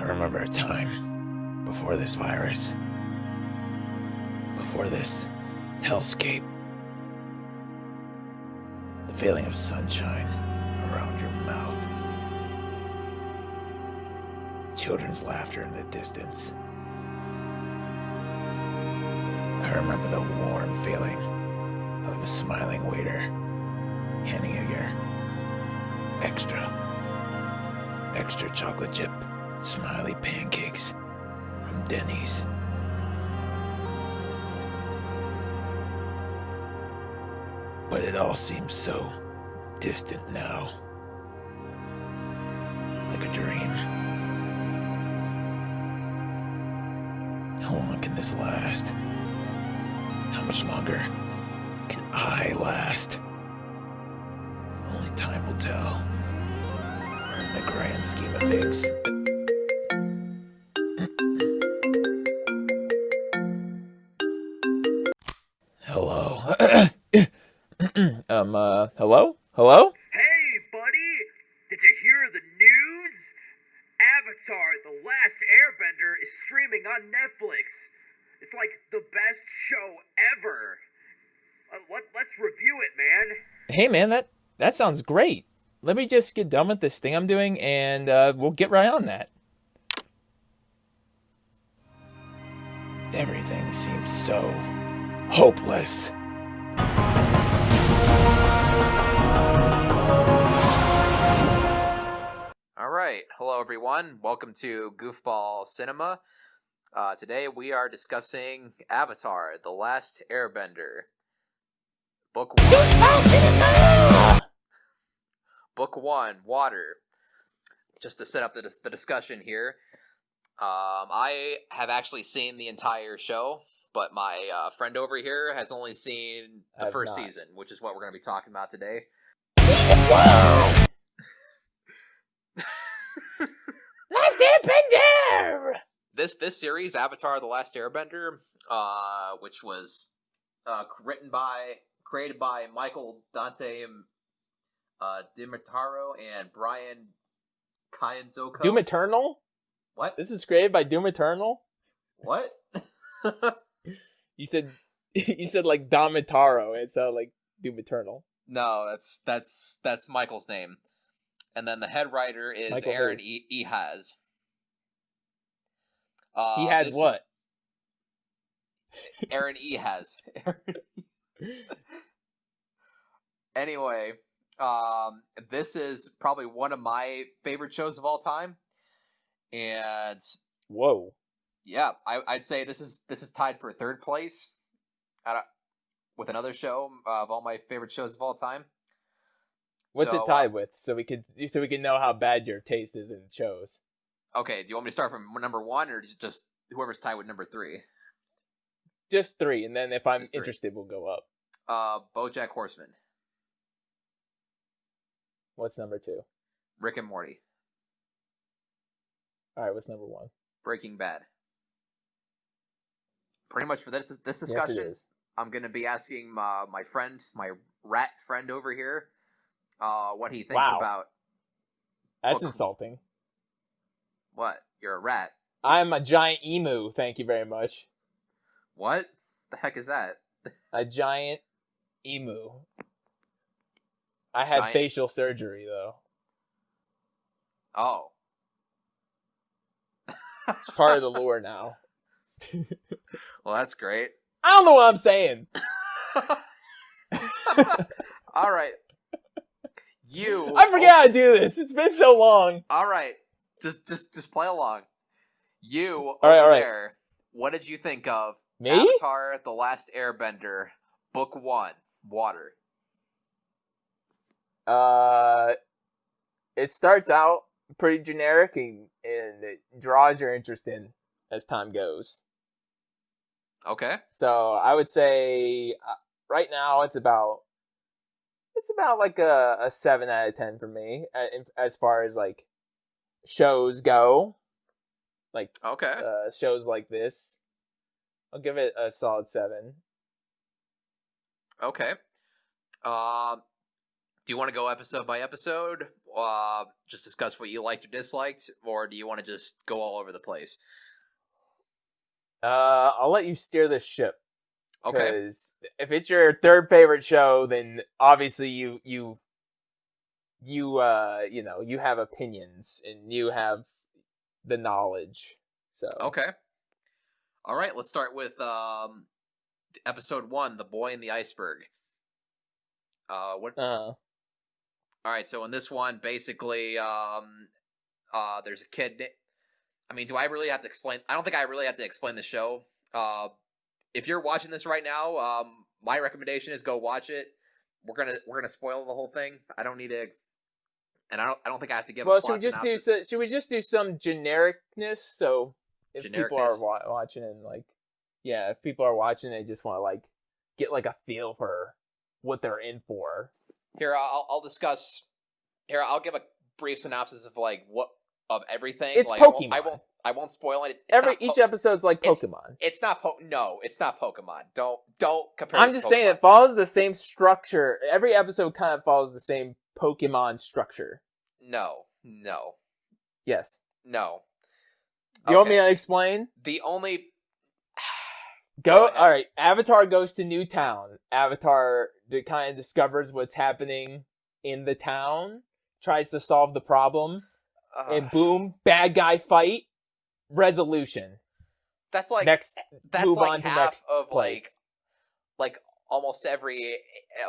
remember a time before this virus, before this hellscape. The feeling of sunshine around your mouth. Children's laughter in the distance. I remember the warm feeling of a smiling waiter handing you your extra chocolate chip smiley pancakes from Denny's. But it all seems so distant now. Like a dream. How long can this last? How much longer can I last? Only time will tell. In the grand scheme of things. Hello? Hello? Hello? Hey, buddy! Did you hear the news? Avatar the Last Airbender is streaming on Netflix. It's like the best show ever. Let's review it, man. Hey, man, that sounds great. Let me just get done with this thing I'm doing, and we'll get right on that. Everything seems so hopeless. All right. Hello, everyone. Welcome to Goofball Cinema. Today we are discussing Avatar the Last Airbender. Book 1. Goofball Cinema! Book 1, Water. Just to set up the discussion here, I have actually seen the entire show, but my friend over here has only seen the first season, which is what we're going to be talking about today. Last Airbender! This series, Avatar the Last Airbender, which was created by Michael Dante Dimitaro and Brian Kyanzoko. Doom Eternal? What? This is created by Doom Eternal? What? You said like Domitaro. It sounded like Doom Eternal. No, that's Michael's name. And then the head writer is Michael Aaron Ehaz. He has what? Aaron Ehaz. Anyway, this is probably one of my favorite shows of all time, and whoa, yeah, I'd say this is tied for third place, with another show of all my favorite shows of all time. What's it tied with? So we can know how bad your taste is in shows. Okay, do you want me to start from number 1, or just whoever's tied with number 3? Just 3, and then if I'm interested, we'll go up. BoJack Horseman. What's number 2? Rick and Morty. All right, what's number 1? Breaking Bad. Pretty much for this discussion, yes, I'm going to be asking my rat friend over here, what he thinks about. That's insulting. What? You're a rat. I'm a giant emu, thank you very much. What? The heck is that? A giant emu. I had facial surgery, though. Oh. It's part of the lore now. Well, that's great. I don't know what I'm saying. All right. I forget how to do this. It's been so long. All right. Just play along. You all right. There. What did you think of Me? Avatar the Last Airbender, Book 1, Water? It starts out pretty generic and it draws your interest in as time goes. Okay. So I would say right now it's about like a 7 out of 10 for me as far as like shows go. Like shows like this, I'll give it a solid 7. Okay. Do you want to go episode by episode, just discuss what you liked or disliked, or do you want to just go all over the place? I'll let you steer this ship. Okay. Because if it's your third favorite show, then obviously you have opinions and you have the knowledge. So Okay. All right, let's start with episode 1, The Boy in the Iceberg. All right, so in this one, basically, there's a kid. I mean, do I really have to explain? I don't think I really have to explain the show. If you're watching this right now, my recommendation is go watch it. We're gonna spoil the whole thing. I don't need to, and I don't think I have to give a plot synopsis. Should we just do some genericness? So if people are watching and if people are watching, they just want to get a feel for what they're in for. Here, I'll discuss. Here, I'll give a brief synopsis of what of everything. It's Pokemon. I won't spoil it. Each episode's like Pokemon. It's not No, it's not Pokemon. Don't compare. I'm just saying it follows the same structure. Every episode kind of follows the same Pokemon structure. No. Yes. No. You want me to explain? The only All right. Avatar goes to New Town. Avatar kind of discovers what's happening in the town, tries to solve the problem, and boom, bad guy fight, resolution. That's like next. That's move like on to half next of place. like almost every.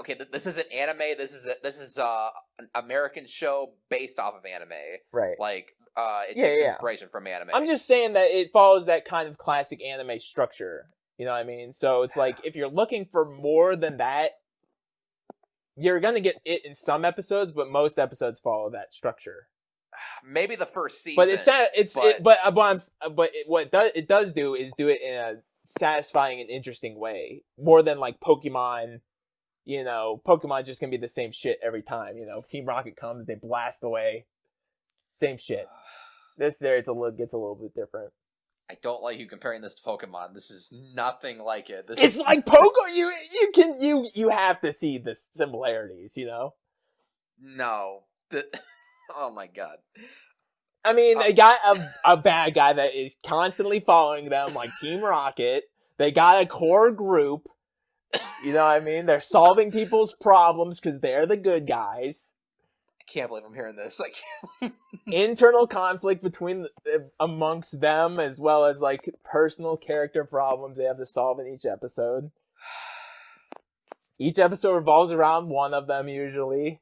Okay, this isn't anime. This is an American show based off of anime. Right. It takes inspiration from anime. I'm just saying that it follows that kind of classic anime structure. You know what I mean? So it's if you're looking for more than that, you're gonna get it in some episodes, but most episodes follow that structure. Maybe the first season, but what it does do is do it in a satisfying and interesting way, more than Pokemon. You know, Pokemon's just gonna be the same shit every time. You know, Team Rocket comes, they blast away, same shit. This gets a little bit different. I don't like you comparing this to Pokemon. This is nothing like it. It's like Pokemon. You have to see the similarities. You know. No. Oh my god. I mean, they got a bad guy that is constantly following them, like Team Rocket. They got a core group. You know what I mean? They're solving people's problems because they're the good guys. I can't believe I'm hearing this. I can't. Internal conflict amongst them, as well as personal character problems they have to solve in each episode. Each episode revolves around one of them usually.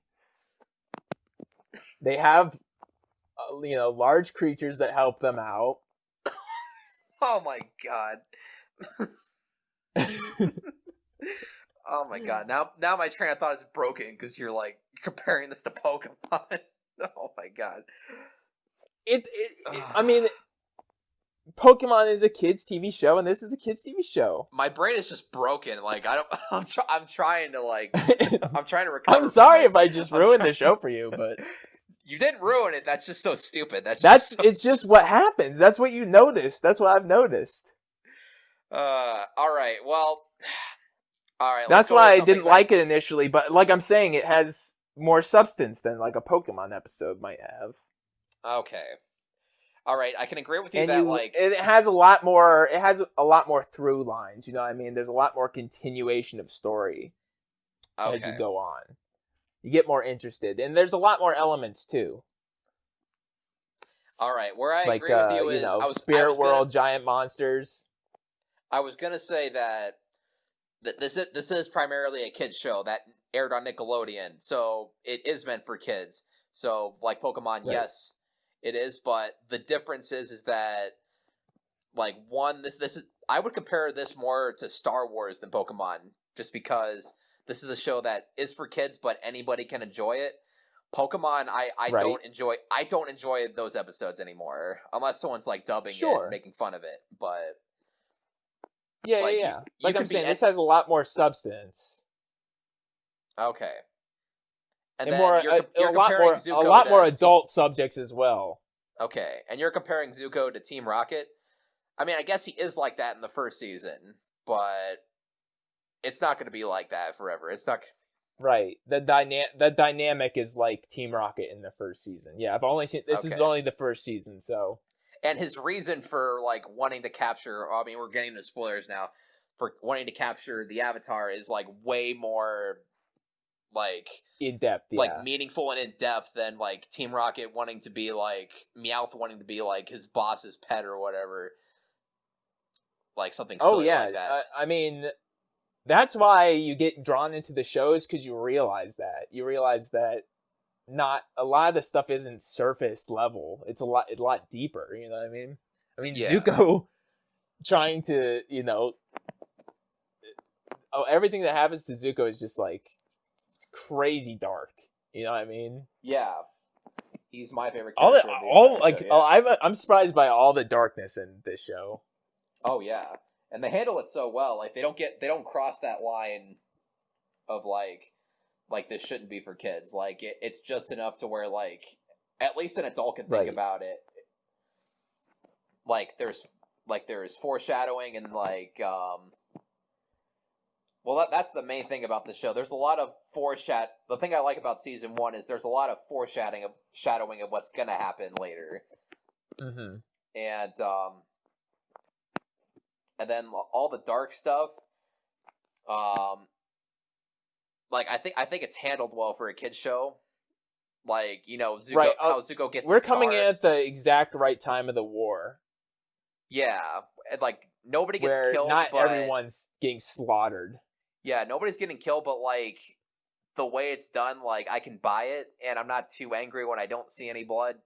They have, large creatures that help them out. Oh my god. Oh my god. Now my train of thought is broken because you're comparing this to Pokemon. Oh my god. I mean, Pokemon is a kids' TV show, and this is a kids' TV show. My brain is just broken. I'm trying to I'm trying to recover. I'm sorry if I just ruined the show for you, but you didn't ruin it. That's just so stupid. It's just what happens. That's what you noticed. That's what I've noticed. All right. Well. All right. That's why I didn't like it initially, but like I'm saying, it has more substance than a Pokemon episode might have. Okay. All right, I can agree with you it has a lot more. It has a lot more through lines. You know what I mean? There's a lot more continuation of story as you go on. You get more interested, and there's a lot more elements too. All right, where I agree with you is Spirit World, giant monsters. I was gonna say that this is primarily a kids show that aired on Nickelodeon, so it is meant for kids. So Pokemon, right. Yes. It is, but the difference is that, this is... I would compare this more to Star Wars than Pokemon, just because this is a show that is for kids, but anybody can enjoy it. Pokemon, I right. I don't enjoy those episodes anymore, unless someone's, dubbing it and making fun of it, but... Yeah. I'm saying, this has a lot more substance. Okay. And then more, you're a lot more adult subjects as well. Okay, and you're comparing Zuko to Team Rocket. I mean, I guess he is like that in the first season, but it's not going to be like that forever. It's not. Right. The dynamic is like Team Rocket in the first season. Yeah, I've only seen this is only the first season, so. And his reason for like wanting to capture, I mean, we're getting into spoilers now, for wanting to capture the Avatar is like way more like in depth, yeah. like meaningful and in depth than like Team Rocket wanting to be like Meowth wanting to be like his boss's pet or whatever. Like something silly like that. I mean, that's why you get drawn into the shows, because you realize that not a lot of the stuff isn't surface level. It's a lot deeper. You know what I mean? Zuko trying to, everything that happens to Zuko is just like crazy dark. You know what I mean? Yeah, he's my favorite character. I'm surprised by all the darkness in this show. Oh yeah. And they handle it so well. Like they don't cross that line of like this shouldn't be for kids. Like it's just enough to where like at least an adult can think about it. Like there's foreshadowing and like well that's the main thing about the show. There's a lot of the thing I like about season 1 is there's a lot of foreshadowing of what's gonna happen later. Mm-hmm. And then all the dark stuff, like I think it's handled well for a kids show. Like Zuko, how Zuko gets. We're coming in at the exact right time of the war. Yeah, and like nobody gets killed. Not everyone's getting slaughtered. Yeah, nobody's getting killed, but like the way it's done, like I can buy it, and I'm not too angry when I don't see any blood,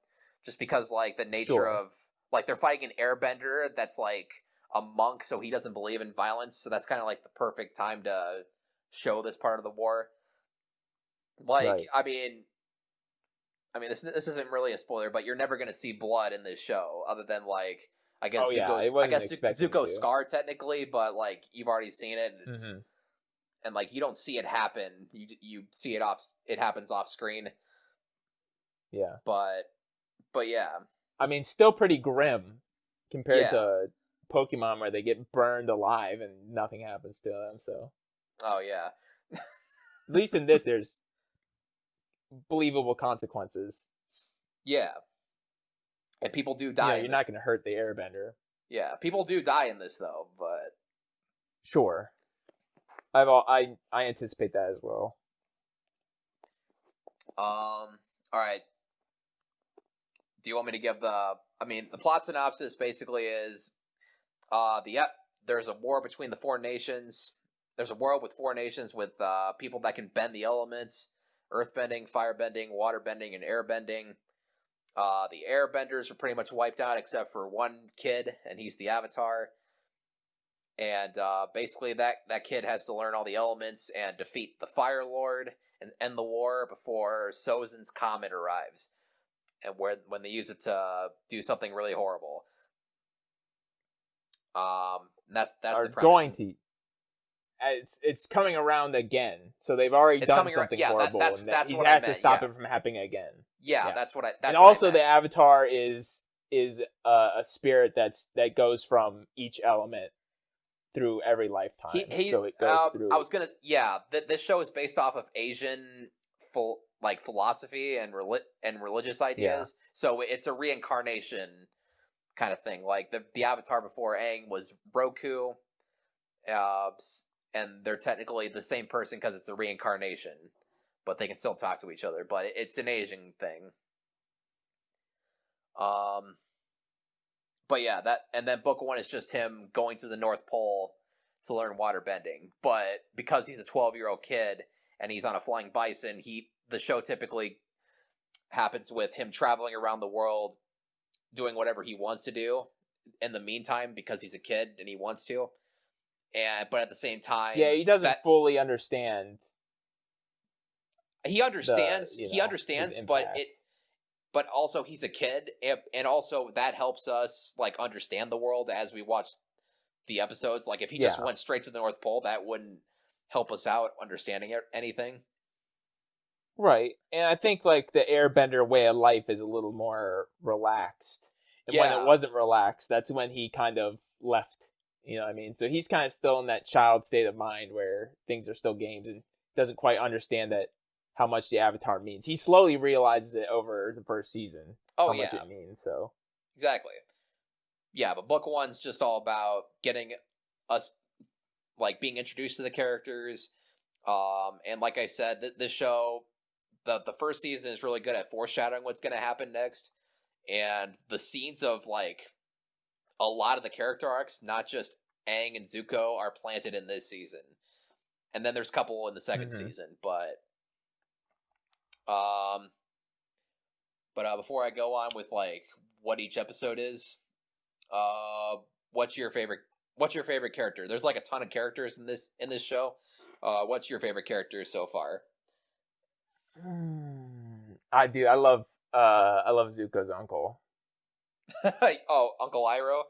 just because like the nature of like they're fighting an airbender that's like a monk, so he doesn't believe in violence, so that's kind of like the perfect time to show this part of the war. Like, I mean this isn't really a spoiler, but you're never going to see blood in this show, other than like I guess Zuko's scar technically, but like you've already seen it, and it's and like you don't see it happen. You see it it happens off screen. Yeah, but yeah, I mean, still pretty grim compared to Pokemon, where they get burned alive and nothing happens to them. So, oh yeah, at least in this, there's believable consequences. Yeah, and people do die. You're not going to hurt the Airbender. Yeah, people do die in this though, but sure, I anticipate that as well. All right. Do you want me to give the plot synopsis basically is there's a war between the 4 nations. There's a world with 4 nations with people that can bend the elements: earthbending, firebending, waterbending, and airbending. The airbenders are pretty much wiped out except for one kid, and he's the Avatar. And basically that kid has to learn all the elements and defeat the Fire Lord and end the war before Sozin's comet arrives. And when they use it to do something really horrible. That's the premise. It's coming around again. So they've already done something horrible. That's he what has I meant, to stop it from happening again. Yeah, that's what I. That's and what also, I meant. the Avatar is a spirit that goes from each element through every lifetime. So it goes through. I was gonna. Yeah, this show is based off of Asian philosophy and religious ideas. Yeah. So it's a reincarnation kind of thing. Like the Avatar before Aang was Roku, and they're technically the same person because it's a reincarnation, but they can still talk to each other. But it's an Asian thing. But yeah, and then book 1 is just him going to the North Pole to learn waterbending. But because he's a 12-year-old kid and he's on a flying bison, the show typically happens with him traveling around the world, doing whatever he wants to do in the meantime because he's a kid and he wants to. But at the same time, he doesn't fully understand. He understands. He understands, but also he's a kid, and also that helps us like understand the world as we watch the episodes. Like if he just went straight to the North Pole, that wouldn't help us out understanding anything. Right, and I think like the Airbender way of life is a little more relaxed. And when it wasn't relaxed, that's when he kind of left. You know what I mean? So he's kind of still in that child state of mind where things are still games, and doesn't quite understand that how much the Avatar means. He slowly realizes it over the first season. Oh, how yeah. much it means. So Exactly. Yeah, but book one's just all about getting us, like, being introduced to the characters. And like I said, this show, the first season is really good at foreshadowing what's going to happen next. And the scenes of, like, a lot of the character arcs, not just Aang and Zuko, are planted in this season. And then there's a couple in the second season, but before I go on with, like, what each episode is, what's your favorite character? There's, like, a ton of characters in this show. What's your favorite character so far? I do. I love Zuko's uncle. Oh, Uncle Iroh.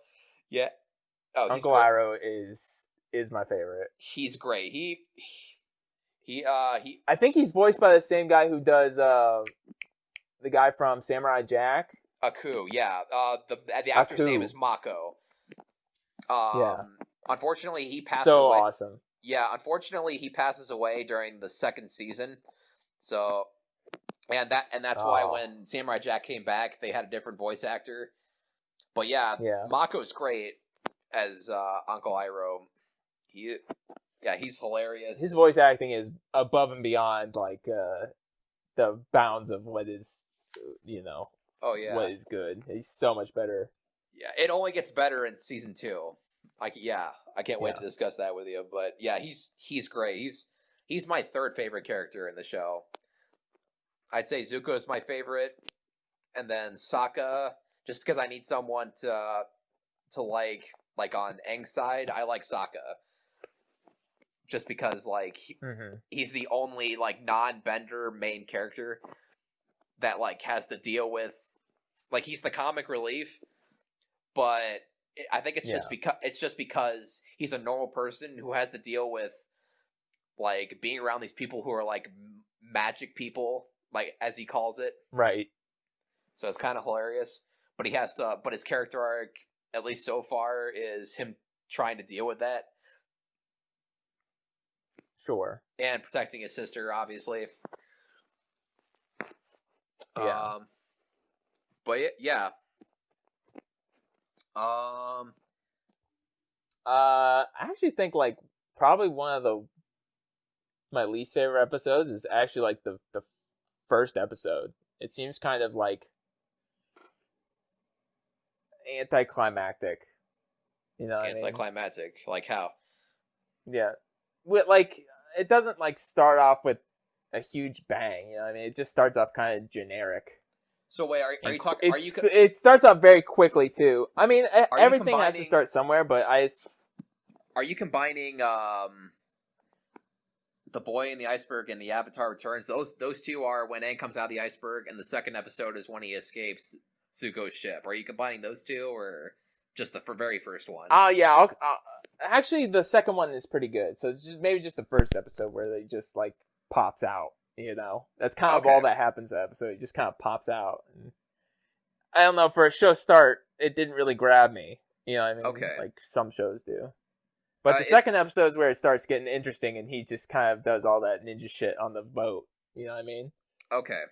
Yeah. Oh, Uncle Iroh is my favorite. He's great. He I think he's voiced by the same guy who does the guy from Samurai Jack. Aku, yeah. The actor's name is Mako. Yeah. Unfortunately, he passed so away. Awesome. Yeah, unfortunately, he passes away during the second season. So, and that's why when Samurai Jack came back, they had a different voice actor. But yeah. Mako's great as Uncle Iroh. He's hilarious. His voice acting is above and beyond, like, the bounds of what is, Oh yeah, what is good. He's so much better. Yeah, it only gets better in season 2. I can't wait to discuss that with you. But yeah, he's great. He's my third favorite character in the show. I'd say Zuko's my favorite, and then Sokka, just because I need someone to like on Aang's side. I like Sokka, just because, like, he's the only, like, non-bender main character that, like, has to deal with, like, he's the comic relief, but I think it's just because he's a normal person who has to deal with, like, being around these people who are, like, magic people, like, as he calls it. Right. So it's kind of hilarious, but his character arc, at least so far, is him trying to deal with that. Sure. And protecting his sister, obviously. Yeah. But yeah. I actually think, like, probably one of my least favorite episodes is actually, like, the first episode. It seems kind of, like, anticlimactic. You know what anticlimactic? I mean? Like how? Yeah. Like, it doesn't, like, start off with a huge bang, you know what I mean? It just starts off kind of generic. So wait, are you talking? It starts off very quickly too. I mean, everything has to start somewhere, but Are you combining the Boy in the Iceberg and the Avatar Returns? Those two are when Aang comes out of the iceberg, and the second episode is when he escapes Zuko's ship. Are you combining those two, or just the very first one? Yeah. Actually, the second one is pretty good. So it's maybe just the first episode where they just, like, pops out. You know, that's kind of all that happens that episode. It just kind of pops out. And I don't know, for a show start, it didn't really grab me. You know what I mean? Okay. Like some shows do. But the second episode is where it starts getting interesting, and he just kind of does all that ninja shit on the boat. You know what I mean? Okay.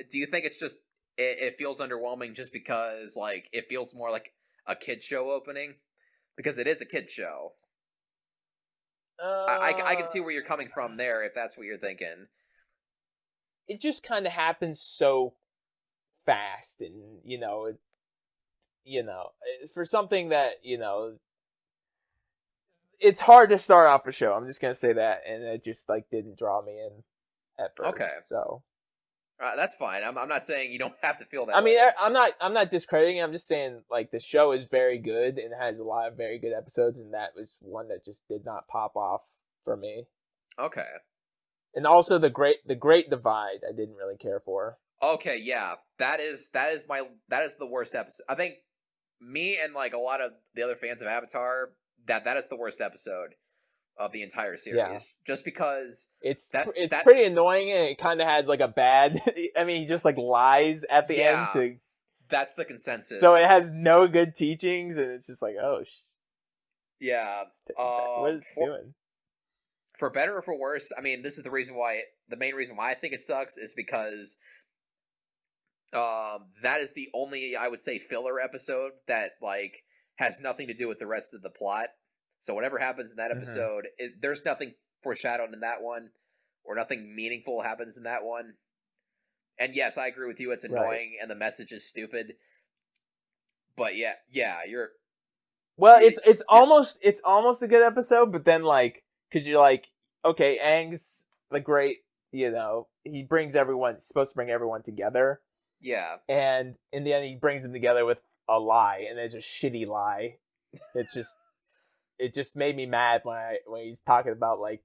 Do you think it's just it feels underwhelming just because, like, it feels more like a kid show opening? Because it is a kid show. I can see where you're coming from there if that's what you're thinking. It just kind of happens so fast, and for something that it's hard to start off a show. I'm just gonna say that, and it just, like, didn't draw me in at first. Okay, so that's fine. I'm not saying you don't have to feel that. I mean, I'm not discrediting it. I'm just saying, like, the show is very good and has a lot of very good episodes, and that was one that just did not pop off for me. Okay. And also the Great Divide, I didn't really care for. Okay, yeah, that is the worst episode. I think me and, like, a lot of the other fans of Avatar, that is the worst episode of the entire series, just because it's pretty annoying, and it kind of has, like, a bad. I mean, he just, like, lies at the end to. That's the consensus. So it has no good teachings, and it's just like, oh. Yeah. What is it doing? for better or for worse, I mean, this is the main reason why I think it sucks is because that is the only, I would say, filler episode that, like, has nothing to do with the rest of the plot. So whatever happens in that episode, there's nothing foreshadowed in that one, or nothing meaningful happens in that one. And yes, I agree with you, it's annoying, and the message is stupid. But yeah, you're... Well, it's almost a good episode, but then, like, because you're like, okay, Aang's the great, he brings everyone, he's supposed to bring everyone together. Yeah. And in the end, he brings them together with a lie, and it's a shitty lie. It's just, it just made me mad when he's talking about, like,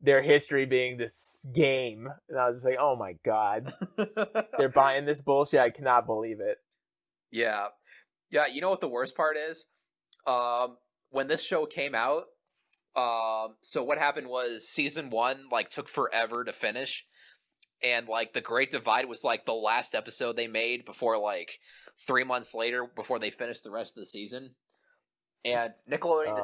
their history being this game. And I was just like, oh my god. They're buying this bullshit. I cannot believe it. Yeah. Yeah, you know what the worst part is? When this show came out, so what happened was season 1, like, took forever to finish. And, like, The Great Divide was, like, the last episode they made before, like, 3 months later, before they finished the rest of the season. And Nickelodeon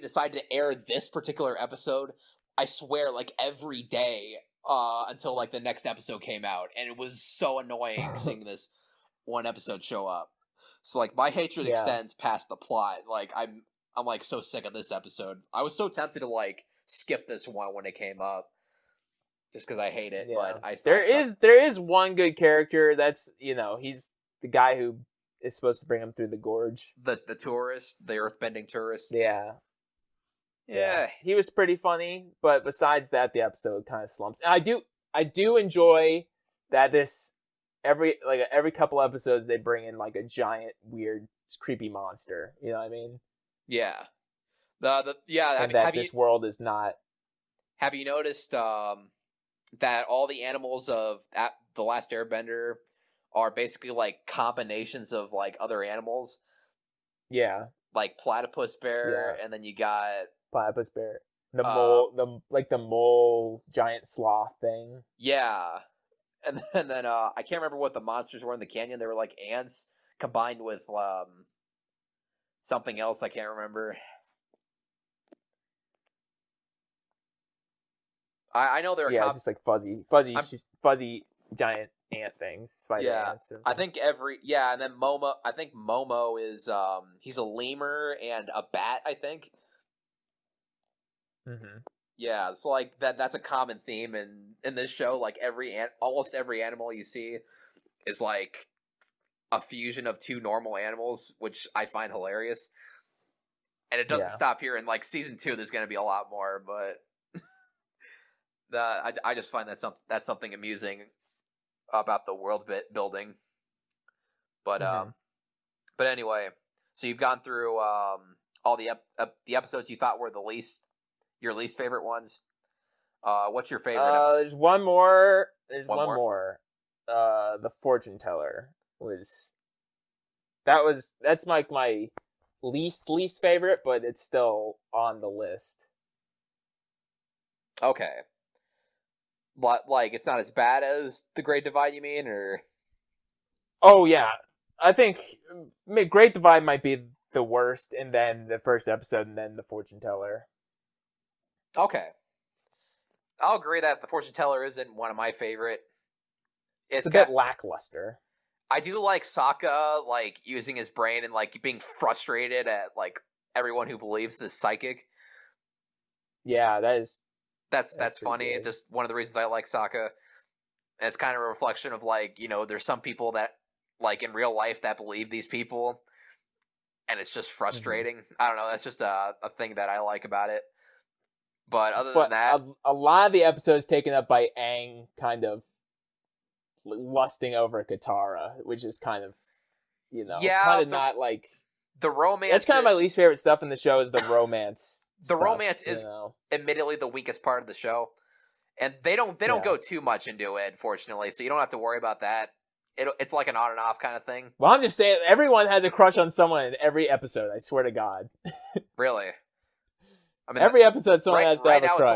decided to air this particular episode, I swear, like, every day, until, like, the next episode came out. And it was so annoying seeing this one episode show up. So, like, my hatred extends past the plot. Like, I'm like, so sick of this episode. I was so tempted to, like, skip this one when it came up. Just because I hate it, but there is one good character that's, he's the guy who is supposed to bring him through the gorge. The tourist, the earthbending tourist. Yeah. He was pretty funny, but besides that, the episode kind of slumps. And I do enjoy that every couple episodes they bring in, like, a giant, weird, creepy monster. You know what I mean? Yeah. This world is not. Have you noticed that all the animals of The Last Airbender are basically, like, combinations of, like, other animals? Yeah. Like platypus bear, and then you got platypus bear, the mole giant sloth thing. Yeah, and then I can't remember what the monsters were in the canyon. They were like ants combined with something else. I can't remember. I know they're just like fuzzy giant ant things, spider ants. I think and then Momo. I think Momo is he's a lemur and a bat. I think. Mm-hmm. Yeah, so like that's a common theme in this show. Like almost every animal you see is like a fusion of two normal animals, which I find hilarious. And it doesn't stop here. In like season 2, there's going to be a lot more, but. I just find that's something amusing about the world building, but but anyway, so you've gone through all the episodes you thought were your least favorite ones. What's your favorite episode? There's one more. The fortune teller that's like my least favorite, but it's still on the list. Okay. But, like, it's not as bad as The Great Divide, you mean, or? Oh, yeah. I think Great Divide might be the worst, and then the first episode, and then the fortune teller. Okay. I'll agree that the fortune teller isn't one of my favorite. It's a bit lackluster. I do like Sokka, like, using his brain and, like, being frustrated at, like, everyone who believes this psychic. Yeah, That's funny, and just one of the reasons I like Sokka. And it's kind of a reflection of, like, there's some people that, like, in real life that believe these people, and it's just frustrating. Mm-hmm. I don't know, that's just a thing that I like about it. But other than that... A lot of the episodes taken up by Aang kind of lusting over Katara, which is kind of, kind of not, like... The romance... That's kind of my least favorite stuff in the show is the romance. The romance is admittedly the weakest part of the show, and they don't go too much into it, fortunately, so you don't have to worry about that. It's like an on and off kind of thing. Well, I'm just saying, everyone has a crush on someone in every episode. I swear to God. Really? I mean, every episode, someone has to have a crush. Right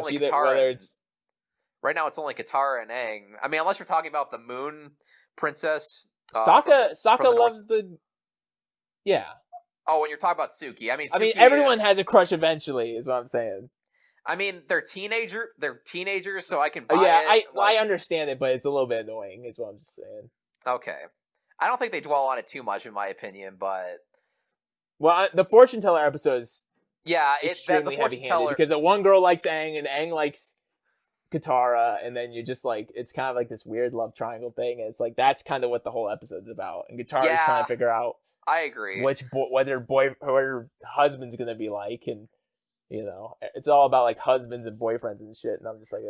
now, it's only Katara and Aang. I mean, unless you're talking about the Moon Princess. Sokka loves the. Yeah. Oh, when you're talking about Suki, I mean, everyone has a crush eventually, is what I'm saying. I mean, they're teenagers, so I can buy Yeah, it. I understand it, but it's a little bit annoying, is what I'm just saying. Okay. I don't think they dwell on it too much, in my opinion, but... Well, the fortune teller episode is the extremely fortune heavy-handed, teller... because the one girl likes Aang, and Aang likes Katara, and then you're just like, it's kind of like this weird love triangle thing, and it's like, that's kind of what the whole episode's about, and Katara's trying to figure out I agree. whether her husband's gonna be like, and, you know, it's all about, like, husbands and boyfriends and shit, and I'm just like,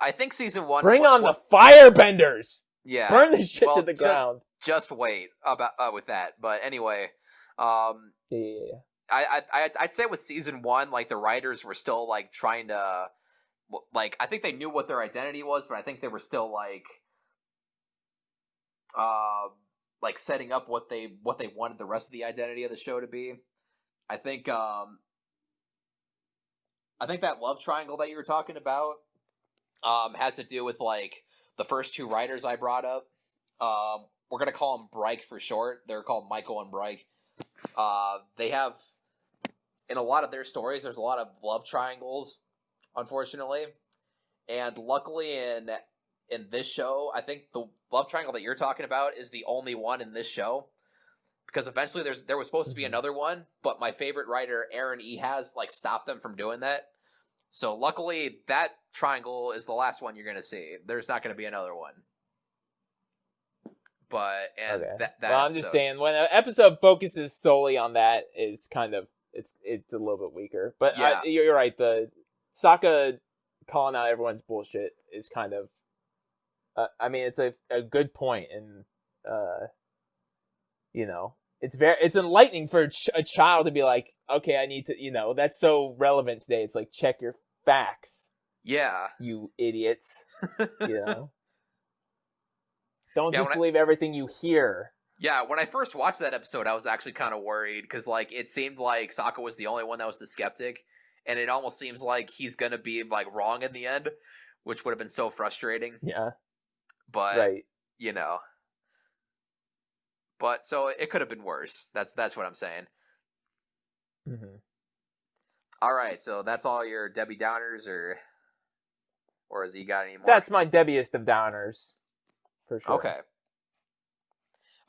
I think season 1... Bring on the firebenders! Yeah. Burn this shit to the ground. Just wait about with that. But anyway, Yeah. I'd say with season 1, like, the writers were still, like, trying to, like, I think they knew what their identity was, but I think they were still like setting up what they wanted the rest of the identity of the show to be. I think that love triangle that you were talking about has to do with, like, the first two writers I brought up. We're gonna call them Bryke for short. They're called Michael and Bryke. They have, in a lot of their stories, there's a lot of love triangles, unfortunately. And luckily in this show, I think the love triangle that you're talking about is the only one in this show. Because eventually there was supposed to be another one, but my favorite writer, Aaron E. has, like, stopped them from doing that. So luckily, that triangle is the last one you're going to see. There's not going to be another one. But, and Okay. that I'm just saying, when an episode focuses solely on that, is kind of, it's a little bit weaker. But Yeah. You're right, the Sokka calling out everyone's bullshit is kind of, I mean, it's a good point, and, you know, it's enlightening for a child to be like, okay, I need to, you know, that's so relevant today. It's like, check your facts. Yeah. You idiots. You know? Don't just believe everything you hear. Yeah, when I first watched that episode, I was actually kind of worried, because, like, it seemed like Sokka was the only one that was the skeptic, and it almost seems like he's gonna be, like, wrong in the end, which would have been so frustrating. Yeah. But, right. You know. But, so, it could have been worse. That's what I'm saying. Mm-hmm. Alright, so that's all your Debbie Downers, or has he got any more? That's my Debbiest of Downers. For sure. Okay.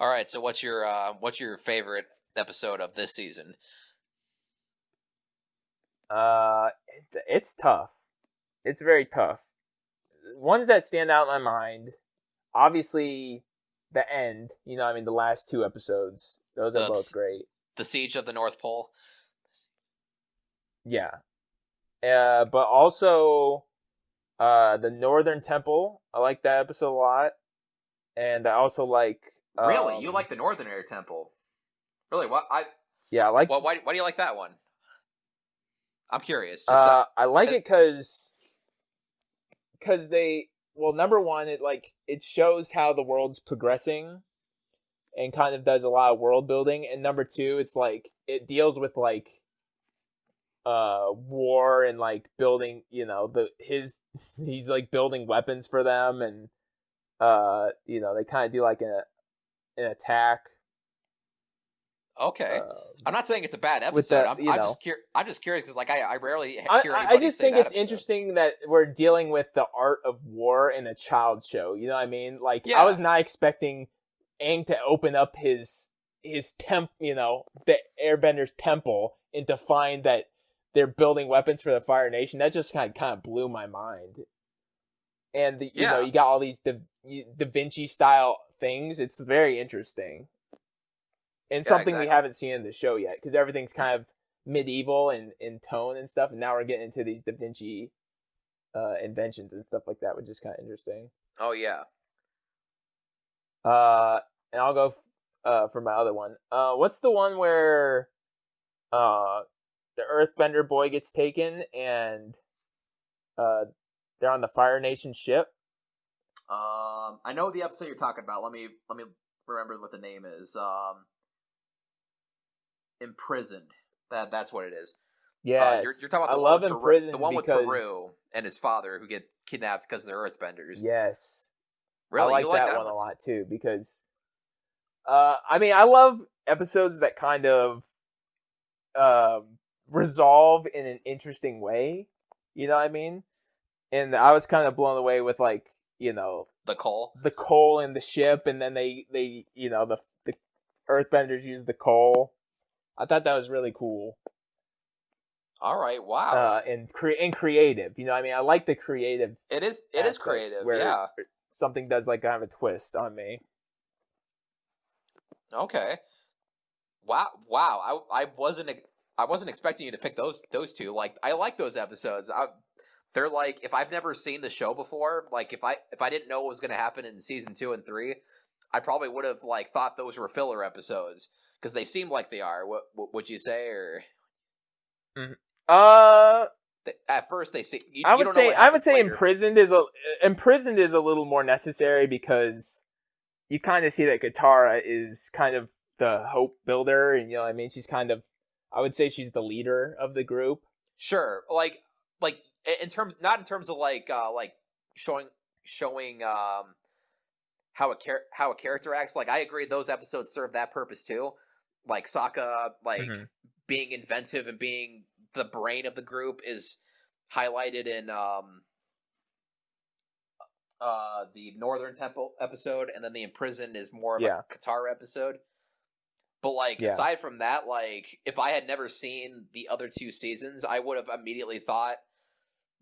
Alright, so what's your favorite episode of this season? It's tough. It's very tough. Ones that stand out in my mind, obviously, the end. You know, I mean, the last two episodes. Those are both great. The Siege of the North Pole. Yeah. But also, the Northern Temple. I like that episode a lot. And I also like... Really? You like the Northern Air Temple? Really? What? Yeah, I like... Well, why do you like that one? I'm curious. I like it because they... Well, number one, it shows how the world's progressing and kind of does a lot of world building. And number two, it's like, it deals with, like, war and, like, building, you know, he's like building weapons for them, and you know, they kind of do like an attack. Okay, I'm not saying it's a bad episode. I'm just curious because, like, I rarely hear anybody I just say think that it's episode. interesting that we're dealing with the art of war in a child's show. You know what I mean? Like, Yeah. I was not expecting Aang to open up his you know, the Airbender's temple, and to find that they're building weapons for the Fire Nation. That just kind of blew my mind. And you know, you got all these Da Vinci style things. It's very interesting. And something we haven't seen in the show yet, because everything's kind of medieval and in tone and stuff, and now we're getting into these Da Vinci inventions and stuff like that, which is kind of interesting. Oh, yeah. And I'll go for my other one. What's the one where the Earthbender boy gets taken, and they're on the Fire Nation ship? I know the episode you're talking about. Let me remember what the name is. Imprisoned. That's what it is. Yes. You're talking about I love Imprisoned, the one with Peru and his father who get kidnapped because they're Earthbenders. Yes. Really? I like that one a lot too, because I mean, I love episodes that kind of resolve in an interesting way. You know what I mean? And I was kind of blown away with like, you know, The coal. the coal in the ship, and then they you know, the Earthbenders use the coal. I thought that was really cool. All right, wow. And creative. You know what I mean? I like the creative. It is creative, where yeah. something does like kind of a twist on me. Okay. Wow. I wasn't expecting you to pick those two. Like, I like those episodes. They're like, if I've never seen the show before, like if I didn't know what was going to happen in season 2 and 3, I probably would have like thought those were filler episodes because they seem like they are. What would you say? Or at first they see. I would say Imprisoned is a little more necessary because you kind of see that Katara is kind of the hope builder, and you know what I mean. She's kind of, I would say she's the leader of the group. Sure, like in terms, not in terms of like showing how a character acts. Like, I agree, those episodes serve that purpose too. Like Sokka, like being inventive and being the brain of the group is highlighted in the Northern Temple episode, and then the Imprisoned is more of a Katara episode. But like aside from that, like if I had never seen the other 2 seasons, I would have immediately thought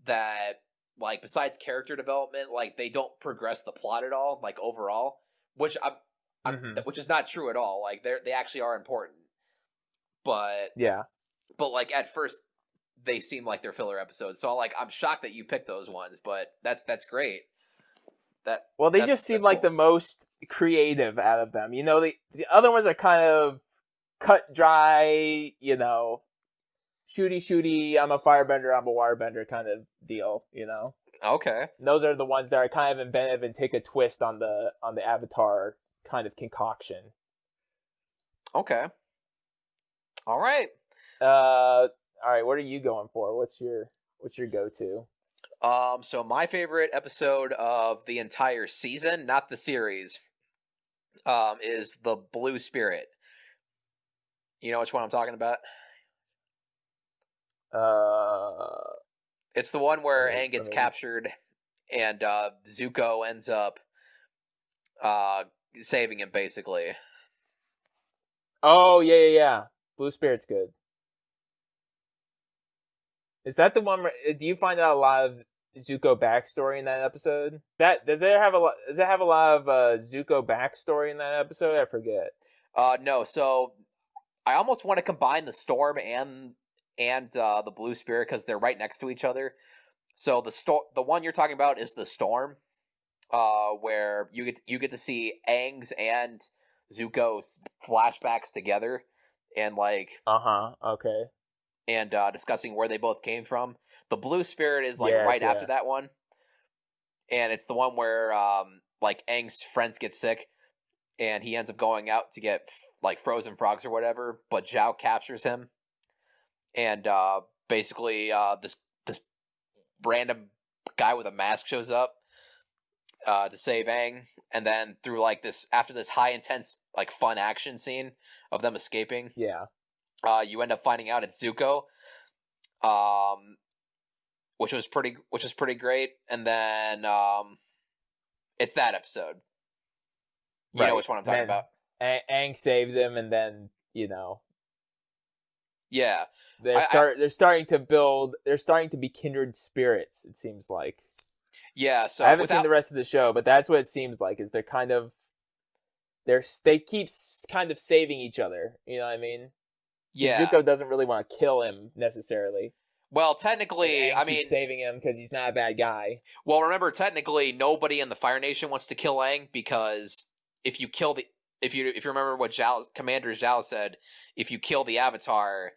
that, like, besides character development, like they don't progress the plot at all, like overall, which which is not true at all. Like they actually are important, but like at first they seem like they're filler episodes. So like I'm shocked that you picked those ones, but that's great. They just seem like the most creative out of them. You know, the other ones are kind of cut dry, you know, shooty, I'm a firebender, I'm a waterbender kind of deal, you know? Okay. And those are the ones that are kind of inventive and take a twist on the Avatar kind of concoction. Okay. All right. All right, what are you going for? What's your go-to? So my favorite episode of the entire season, not the series, is the Blue Spirit. You know which one I'm talking about? It's the one where Aang gets captured and Zuko ends up saving him, basically. Oh, yeah. Blue Spirit's good. Is that the one where, do you find out a lot of Zuko backstory in that episode? Does it have a lot of Zuko backstory in that episode? I forget. No, so I almost want to combine the Storm and the Blue Spirit because they're right next to each other. So the one you're talking about is the Storm, where you get to see Aang's and Zuko's flashbacks together, and like okay, and discussing where they both came from. The Blue Spirit is like after that one, and it's the one where like Aang's friends get sick, and he ends up going out to get like frozen frogs or whatever, but Zhao captures him. And basically, this random guy with a mask shows up to save Aang, and then through like this, after this high intense like fun action scene of them escaping, you end up finding out it's Zuko, which was pretty great. And then it's that episode. You know which one I'm talking about. Aang saves him, and then you know. Yeah, they're starting to be kindred spirits. It seems like. Yeah, so I haven't seen the rest of the show, but that's what it seems like. Is they keep kind of saving each other. You know what I mean? Yeah. Zuko doesn't really want to kill him necessarily. Well, technically, I mean, saving him because he's not a bad guy. Well, remember, technically, nobody in the Fire Nation wants to kill Aang because if you remember what Commander Zhao said, if you kill the Avatar,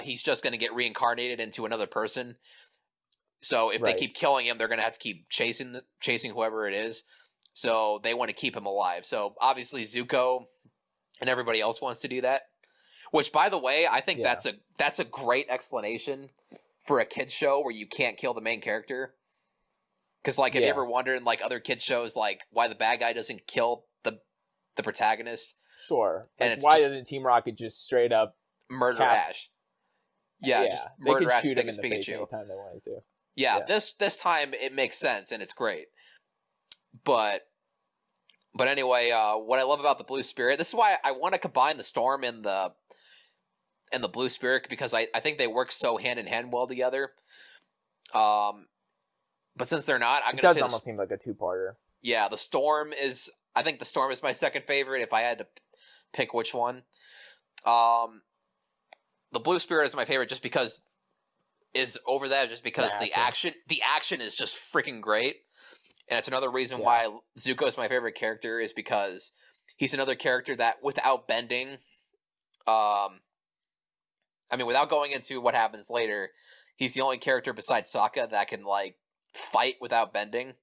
he's just going to get reincarnated into another person. So if they keep killing him, they're going to have to keep chasing whoever it is. So they want to keep him alive. So obviously Zuko and everybody else wants to do that. Which, by the way, I think that's a great explanation for a kids show where you can't kill the main character. Because, like, have you ever wondered in like other kids shows, like why the bad guy doesn't kill the protagonist? Sure. And why doesn't Team Rocket just straight up murder Ash? Yeah, just they murder could after shoot take him in his the face Pikachu. anytime they wanted to. Yeah, Yeah. this time it makes sense and it's great. But anyway, what I love about the Blue Spirit, this is why I want to combine the Storm and the Blue Spirit, because I think they work so hand in hand well together. But since they're not, I'm It going to does say almost seem like a two-parter. yeah, the Storm is. I think the Storm is my second favorite. If I had to pick which one, the Blue Spirit is my favorite just because the action is just freaking great, and it's another reason why Zuko is my favorite character, is because he's another character that without bending, without going into what happens later, he's the only character besides Sokka that can like fight without bending,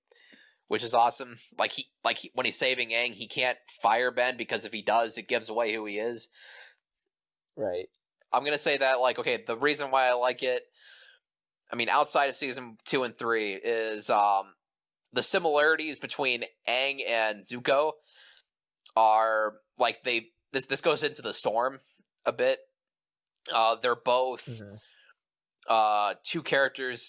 which is awesome. Like when he's saving Aang, he can't fire bend, because if he does, it gives away who he is. Right. I'm gonna say that, like, okay, the reason why I like it, outside of season 2 and 3, is the similarities between Aang and Zuko are like this goes into the Storm a bit. They're both two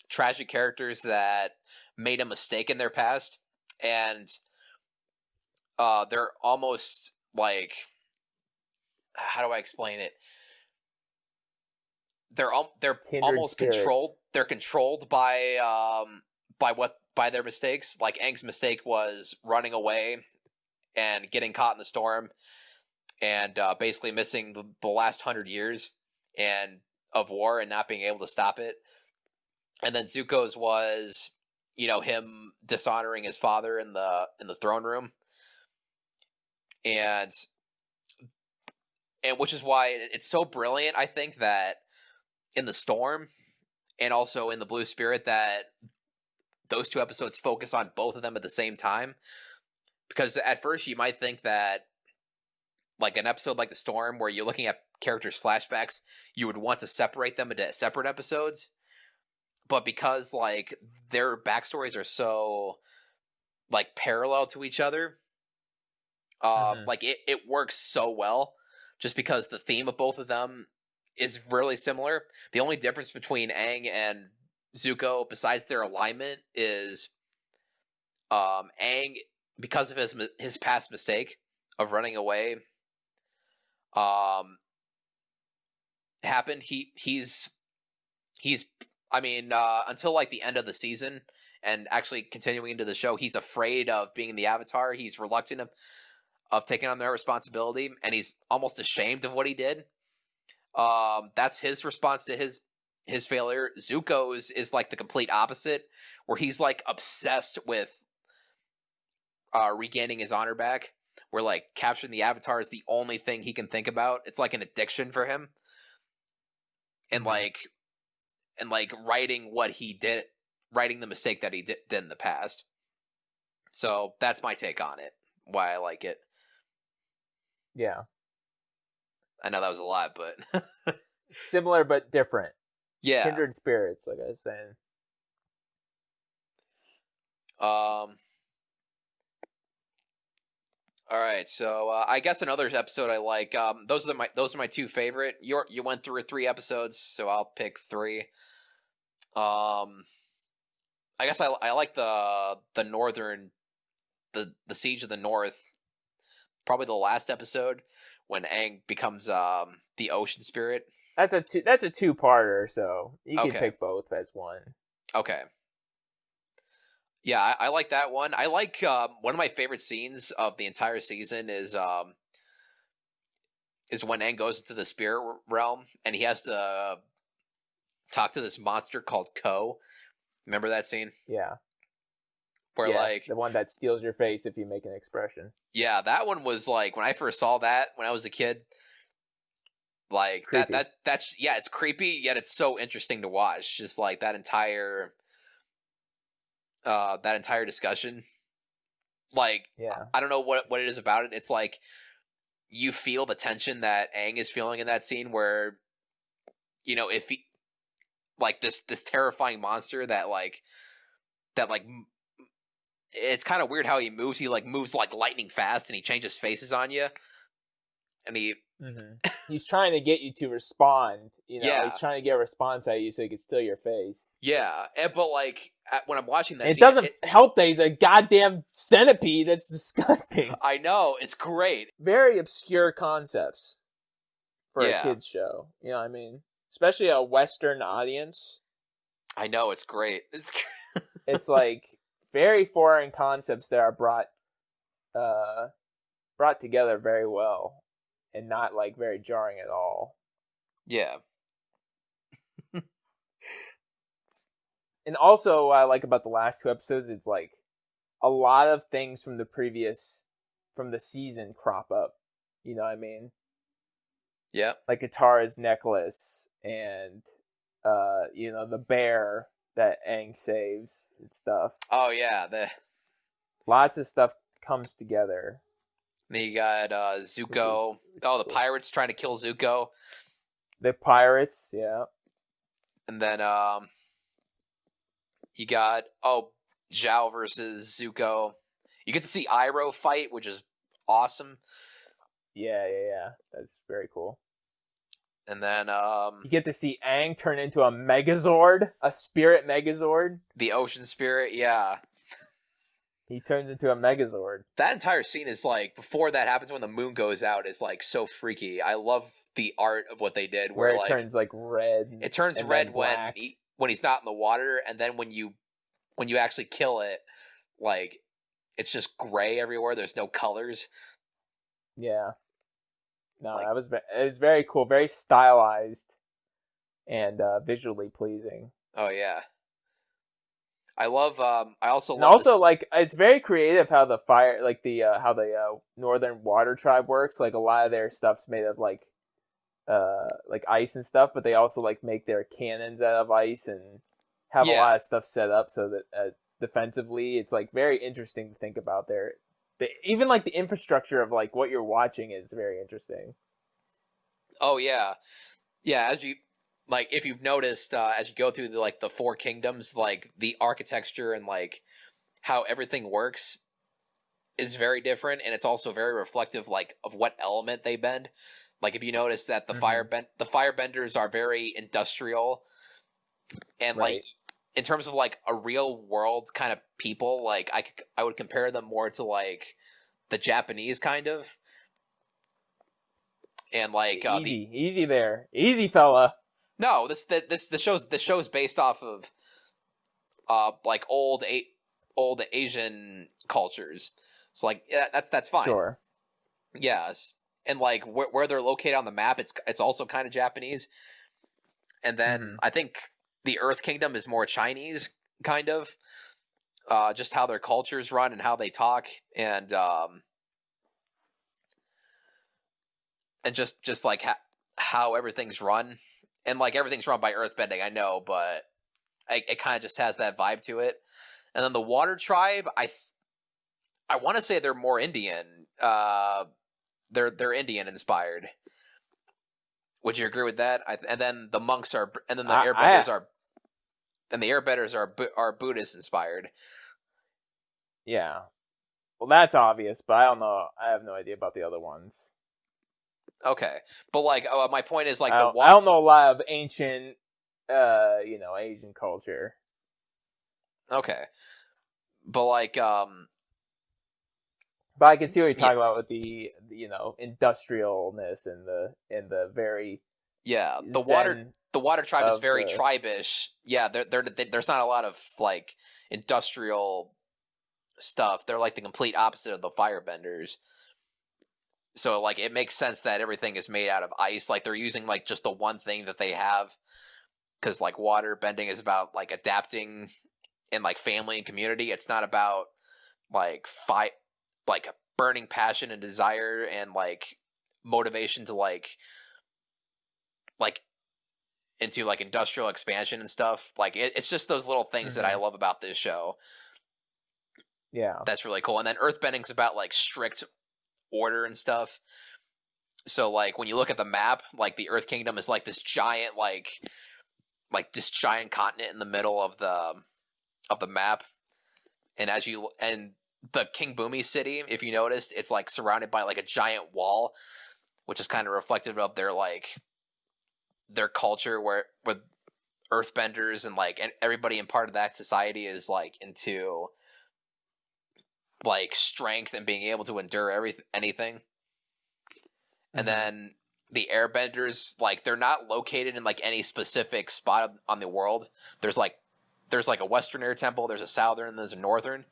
tragic characters that made a mistake in their past, and they're almost like, how do I explain it? They're almost spirits. controlled. They're controlled by their mistakes. Like Aang's mistake was running away and getting caught in the storm, and basically missing the last 100 years and of war and not being able to stop it. And then Zuko's was, him dishonoring his father in the throne room, and which is why it's so brilliant, I think, that in the Storm and also in the Blue Spirit, that those two episodes focus on both of them at the same time. Because at first you might think that, like, an episode like the Storm, where you're looking at characters' flashbacks, you would want to separate them into separate episodes. But because, like, their backstories are so, like, parallel to each other, like, it works so well, just because the theme of both of them is really similar. The only difference between Aang and Zuko, besides their alignment, is Aang, because of his past mistake of running away, happened. He's until like the end of the season, and actually continuing into the show, he's afraid of being the Avatar. He's reluctant of taking on that responsibility, and he's almost ashamed of what he did. That's his response to his failure. Zuko's is like the complete opposite, where he's like obsessed with regaining his honor back, where like capturing the Avatar is the only thing he can think about. It's like an addiction for him. And like writing the mistake that he did in the past. So that's my take on it, why I like it. Yeah. I know that was a lot, but similar but different. Yeah. Kindred spirits, like I was saying. All right, so I guess another episode I like. Those are my two favorite. You went through 3 episodes, so I'll pick 3. I guess I like the northern, the Siege of the North. Probably the last episode when Aang becomes the ocean spirit. That's a two-parter, so you can pick both as one. Okay. Yeah, I like that one. I like one of my favorite scenes of the entire season is when Aang goes into the spirit realm and he has to talk to this monster called Ko. Remember that scene? Yeah. Where like the one that steals your face if you make an expression. Yeah, that one was like, when I first saw that when I was a kid, like creepy. that's it's creepy, yet it's so interesting to watch. Just like that entire discussion. Like, I don't know what it is about it. It's like you feel the tension that Aang is feeling in that scene, where if he, like, this terrifying monster that it's kind of weird how he moves. He like moves like lightning fast, and he changes faces on you. And He's trying to get you to respond. Yeah. He's trying to get a response at you so he can steal your face. Yeah, but like when I'm watching that And it scene, doesn't help that he's a goddamn centipede. That's disgusting. I know, it's great. Very obscure concepts for Yeah. a kids show. You know what I mean? Especially a Western audience. I know, it's great. It's like very foreign concepts that are brought together very well and not like very jarring at all. Yeah. And also what I like about the last 2 episodes, it's like a lot of things from the season crop up. You know what I mean? Yeah. Like Katara's necklace and the bear that Aang saves and stuff. Oh yeah, Lots of stuff comes together. Then you got Zuko. The pirates trying to kill Zuko. The pirates, yeah. And then you got Zhao versus Zuko. You get to see Iroh fight, which is awesome. Yeah. That's very cool. And then you get to see Aang turn into a Megazord, a spirit Megazord. The ocean spirit, yeah. He turns into a Megazord. That entire scene is like, before that happens, when the moon goes out, is like so freaky. I love the art of what they did. Where it like, turns like red. It turns red when he's not in the water, and then when you actually kill it, like, it's just gray everywhere. There's no colors. Yeah. No, it was very cool, very stylized, and visually pleasing. Oh yeah. I love. I also and love. Also, this... like, it's very creative how the fire, like how the Northern Water Tribe works. Like a lot of their stuff's made of like ice and stuff, but they also like make their cannons out of ice and have a lot of stuff set up so that defensively, it's like very interesting to think about there. Even like the infrastructure of like what you're watching is very interesting. Oh yeah, as you like, if you've noticed, as you go through the 4 kingdoms, like the architecture and like how everything works is very different, and it's also very reflective like of what element they bend. Like if you notice that the firebenders are very industrial, and like in terms of like a real world kind of people, like I would compare them more to like the Japanese kind of, and like easy there, easy fella. No, the show's based off of like old Asian cultures. So like that's fine. Sure. Yes, and like where they're located on the map, it's also kind of Japanese. And then I think the Earth Kingdom is more Chinese, kind of. Just how their cultures run and how they talk, and just like how everything's run. And like everything's run by earthbending, I know, but it kind of just has that vibe to it. And then the Water Tribe, I want to say they're more Indian. They're Indian inspired. Would you agree with that? And then the monks are, and then the airbenders are, and the airbenders are Buddhist inspired. Yeah, well, that's obvious, but I don't know. I have no idea about the other ones. Okay, but like my point is like I don't know a lot of ancient, Asian culture. Okay, but like but I can see what you're talking about with the industrialness and the very the water tribe is very tribish. Yeah, there's not a lot of like industrial stuff. They're like the complete opposite of the firebenders. So, like, it makes sense that everything is made out of ice. Like, they're using, like, just the one thing that they have. Because, like, water bending is about, like, adapting in, like, family and community. It's not about, like, burning passion and desire and, like, motivation to, like, into, like, industrial expansion and stuff. Like, it's just those little things that I love about this show. Yeah. That's really cool. And then earthbending's about, like, strict order and stuff. So like when you look at the map, like the Earth Kingdom is like this giant like this giant continent in the middle of the map, and the King Boomy city, if you noticed, it's like surrounded by like a giant wall, which is kind of reflective of their culture, where with earthbenders and like and everybody in part of that society is like into like strength and being able to endure anything. And then the airbenders, like, they're not located in like any specific spot on the world. There's like a western air temple, there's a southern, and there's a northern,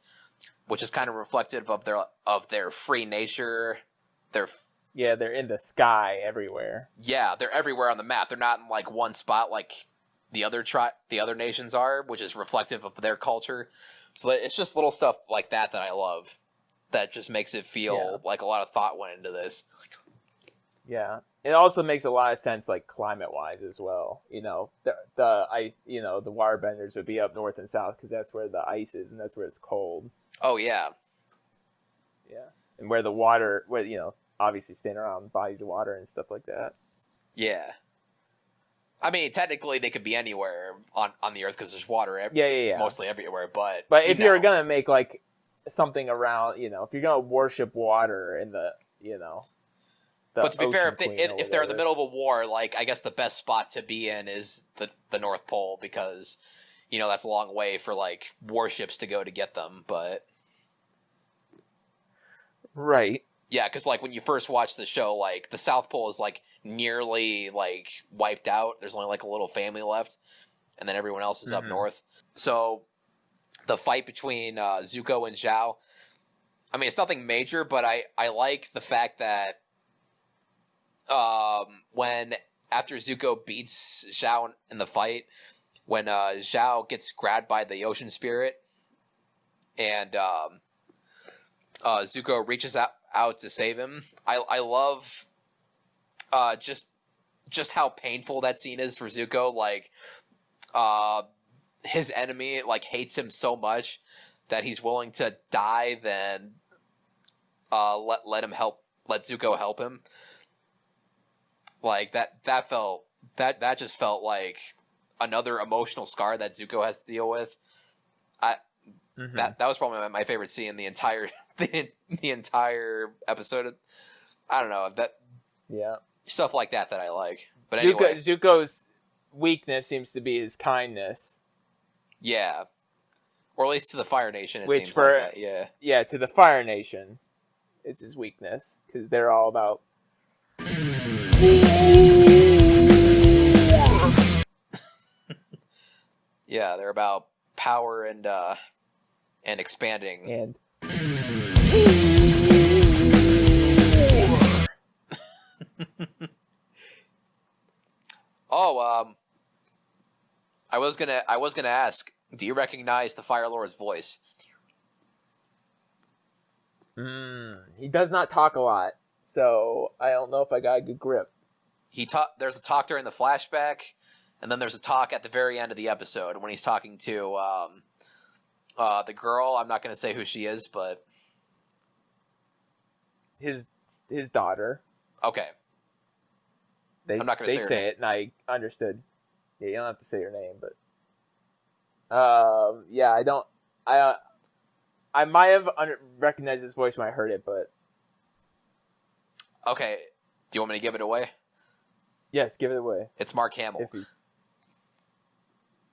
which is kind of reflective of their free nature. They're in the sky everywhere. Yeah, they're everywhere on the map. They're not in like one spot like the other nations are, which is reflective of their culture. So it's just little stuff like that I love. That just makes it feel like a lot of thought went into this. Yeah, it also makes a lot of sense, like climate-wise as well. You know, the waterbenders would be up north and south because that's where the ice is and that's where it's cold. Oh yeah, yeah, and where the water, obviously staying around bodies of water and stuff like that. Yeah, I mean, technically they could be anywhere on the Earth because there's water. Mostly everywhere. But if you're gonna make like something around, if you're gonna worship water in the, but to be fair, if they're in the middle of a war, like, I guess the best spot to be in is the North Pole, because, that's a long way for, like, warships to go to get them, but... Right. Yeah, because, like, when you first watch the show, like, the South Pole is, like, nearly, like, wiped out. There's only, like, a little family left, and then everyone else is up north. So, the fight between Zuko and Zhao, I mean, it's nothing major, but I like the fact that when after Zuko beats Zhao in the fight, when Zhao gets grabbed by the ocean spirit, and Zuko reaches out to save him, I love just how painful that scene is for Zuko. Like, his enemy like hates him so much that he's willing to die than let Zuko help him. Like, that just felt like another emotional scar that Zuko has to deal with. That was probably my favorite scene in the entire the entire episode. I don't know, stuff like that I like. But anyway, Zuko's weakness seems to be his kindness. Yeah, or at least to the Fire Nation, seems like that. Yeah, yeah, to the Fire Nation, it's his weakness because they're all about. Yeah, they're about power and expanding. And I was gonna ask, do you recognize the Fire Lord's voice? He does not talk a lot, so I don't know if I got a good grip. There's a talk during the flashback, and then there's a talk at the very end of the episode when he's talking to the girl. I'm not going to say who she is, but his daughter. Okay. I'm not going to say it, and I understood. Yeah, you don't have to say her name, but yeah, I don't. I might have recognized his voice when I heard it, but okay. Do you want me to give it away? Yes, give it away. It's Mark Hamill. If he's...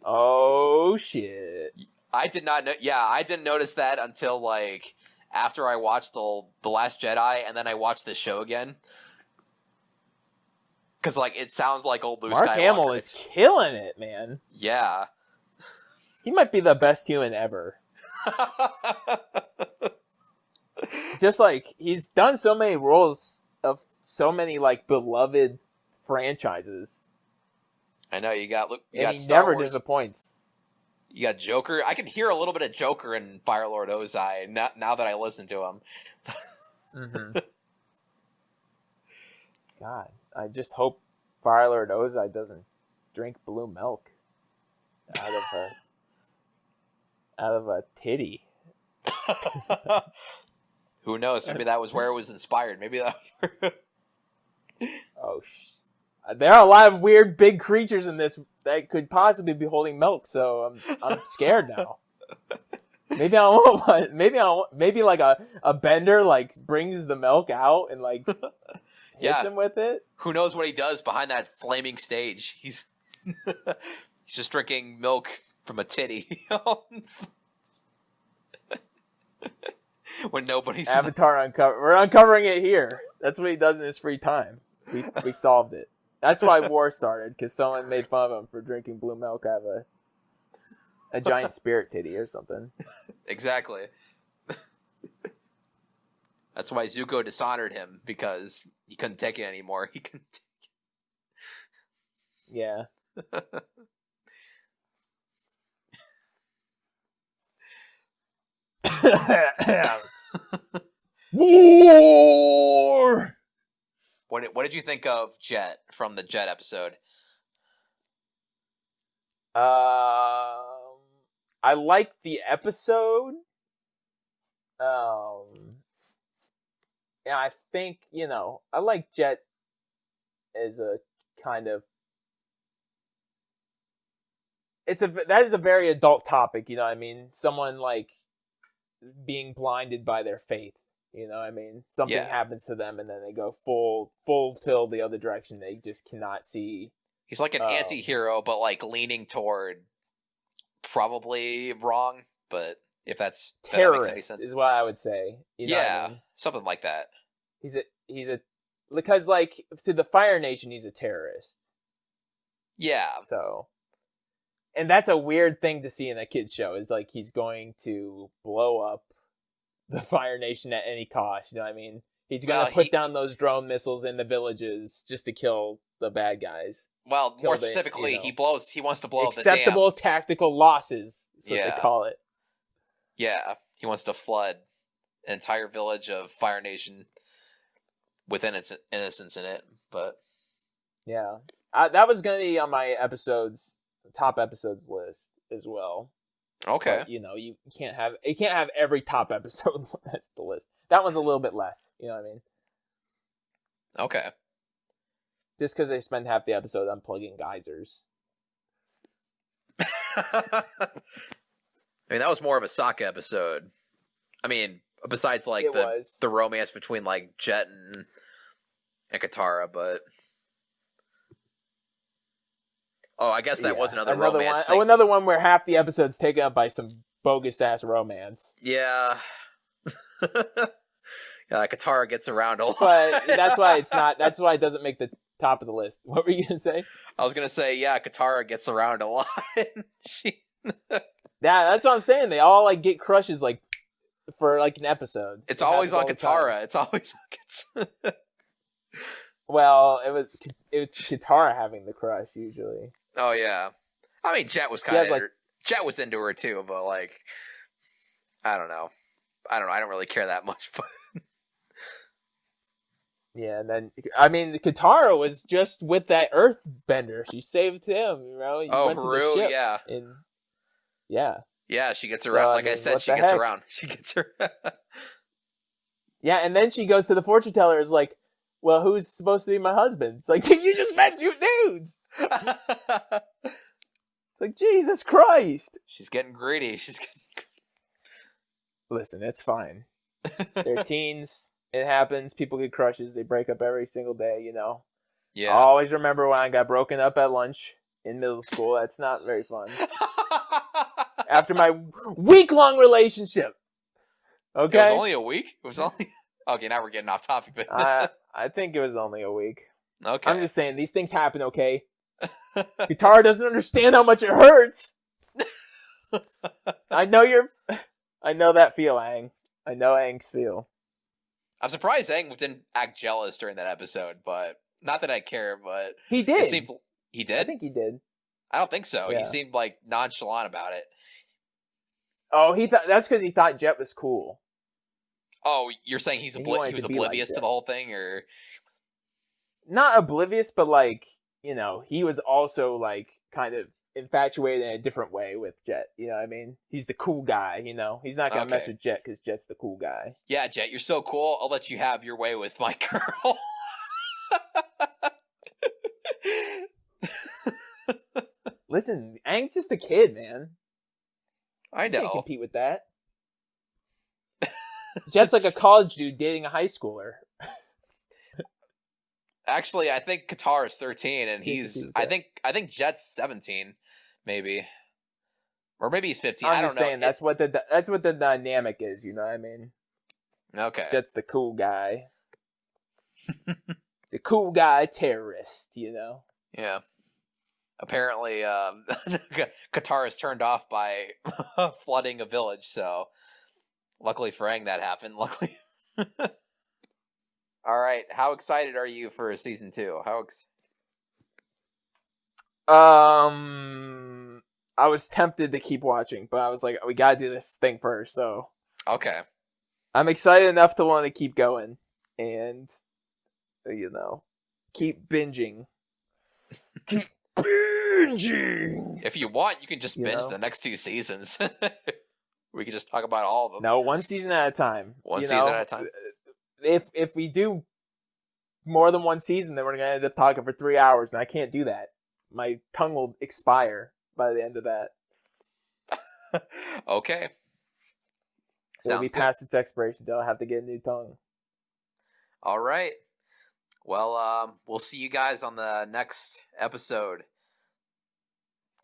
Oh shit! I did not know. Yeah, I didn't notice that until like after I watched the Last Jedi, and then I watched this show again. Because like it sounds like old Luke Skywalker. Mark Hamill is killing it, man. Yeah, he might be the best human ever. Just like he's done so many roles of so many like beloved franchises. I know you got he Star never Wars. Disappoints. You got Joker. I can hear a little bit of Joker in Fire Lord Ozai now that I listen to him. God, I just hope Fire Lord Ozai doesn't drink blue milk out of a titty. Who knows? Maybe that was where it was inspired. Maybe that was where... Oh, there are a lot of weird big creatures in this that could possibly be holding milk, so I'm scared now. Maybe I want one. Maybe like a bender like brings the milk out and like hits him with it. Who knows what he does behind that flaming stage? He's just drinking milk from a titty. When nobody's Avatar we're uncovering it here. That's what he does in his free time. We solved it. That's why war started, because someone made fun of him for drinking blue milk out of a giant spirit titty or something. Exactly. That's why Zuko dishonored him, because he couldn't take it anymore. He couldn't take it. Yeah. War! What did you think of Jet from the Jet episode? I liked the episode. Yeah, I think, I like Jet as a kind of... that is a very adult topic, you know what I mean? Someone, like, being blinded by their faith, you know what I mean? Something happens to them and then they go full tilt the other direction. They just cannot see. He's like an anti-hero, but, like, leaning toward probably wrong, but... If that makes any sense, is what I would say. You know what I mean? Something like that. He's a because like to the Fire Nation, he's a terrorist. Yeah. So, and that's a weird thing to see in a kids show. Is like he's going to blow up the Fire Nation at any cost. You know what I mean? He's going to put down those drone missiles in the villages just to kill the bad guys. Well, more specifically, he wants to blow up the dam. Acceptable tactical losses. Is what they call it. Yeah, he wants to flood an entire village of Fire Nation with innocence in it, but... Yeah. That was going to be on my top episodes list as well. Okay. But, you can't have every top episode that's the list. That one's a little bit less, you know what I mean? Okay. Just because they spend half the episode unplugging geysers. I mean, that was more of a Sokka episode. I mean, besides, like, the romance between, like, Jet and Katara, but... Oh, I guess that was another romance thing. Oh, another one where half the episode's taken up by some bogus-ass romance. Yeah. Katara gets around a lot. But that's why it doesn't make the top of the list. What were you going to say? I was going to say, Katara gets around a lot. Yeah, that's what I'm saying. They all like get crushes like for like an episode. It's always on Katara. It's always on Katara. Well, it was Katara having the crush usually. Oh yeah, I mean Jet was Jet was into her too, but like I don't know. I don't really care that much. But yeah, and then I mean Katara was just with that Earthbender. She saved him. You know. Haru, yeah. Yeah, she gets around. Like I said, she gets around. She gets her. Yeah, and then she goes to the fortune teller. Is like, well, who's supposed to be my husband? It's like, you just met two dudes. It's like, Jesus Christ. She's getting greedy. Listen, it's fine. They're teens. It happens. People get crushes. They break up every single day. You know. Yeah. I always remember when I got broken up at lunch in middle school. That's not very fun. After my week-long relationship. Okay? It was only a week? It was only... Okay, now we're getting off topic. But I think it was only a week. Okay. I'm just saying, these things happen, okay? Katara doesn't understand how much it hurts. I know that feel, Aang. I know Aang's feel. I'm surprised Aang didn't act jealous during that episode, but... Not that I care, but... He did. It seemed... He did? I think he did. I don't think so. Yeah. He seemed, like, nonchalant about it. Oh, that's because he thought Jet was cool. Oh, you're saying he was oblivious to the whole thing, or... Not oblivious, but, like, he was also, like, kind of infatuated in a different way with Jet. You know what I mean? He's the cool guy, He's not going to mess with Jet because Jet's the cool guy. Yeah, Jet, you're so cool. I'll let you have your way with my girl. Listen, Aang's just a kid, man. I know. You can't compete with that. Jet's like a college dude dating a high schooler. Actually, I think Katara is 13, and He's I think Jet's 17, maybe, or maybe he's 15. I'm I don't just know. saying that's what the dynamic is. You know what I mean? Okay. Jet's the cool guy, the cool guy terrorist. You know? Yeah. Apparently, Katara is turned off by flooding a village. So, luckily for Aang, that happened. Luckily. All right, how excited are you for season 2? I was tempted to keep watching, but I was like, we gotta do this thing first. So Okay. I'm excited enough to want to keep going and keep binging. Keep binging. If you want, you can just binge the next 2 seasons. We can just talk about all of them. No, one season at a time. One season at a time. If we do more than one season, then we're gonna end up talking for 3 hours, and I can't do that. My tongue will expire by the end of that. Okay. It'll be Sounds good. past its expiration date. I'll have to get a new tongue. All right. Well, we'll see you guys on the next episode.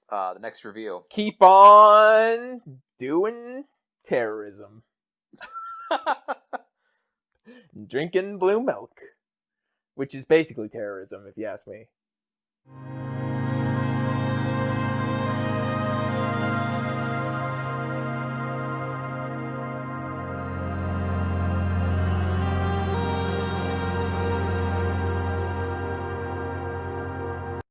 The next review. Keep on doing terrorism. Drinking blue milk. Which is basically terrorism, if you ask me.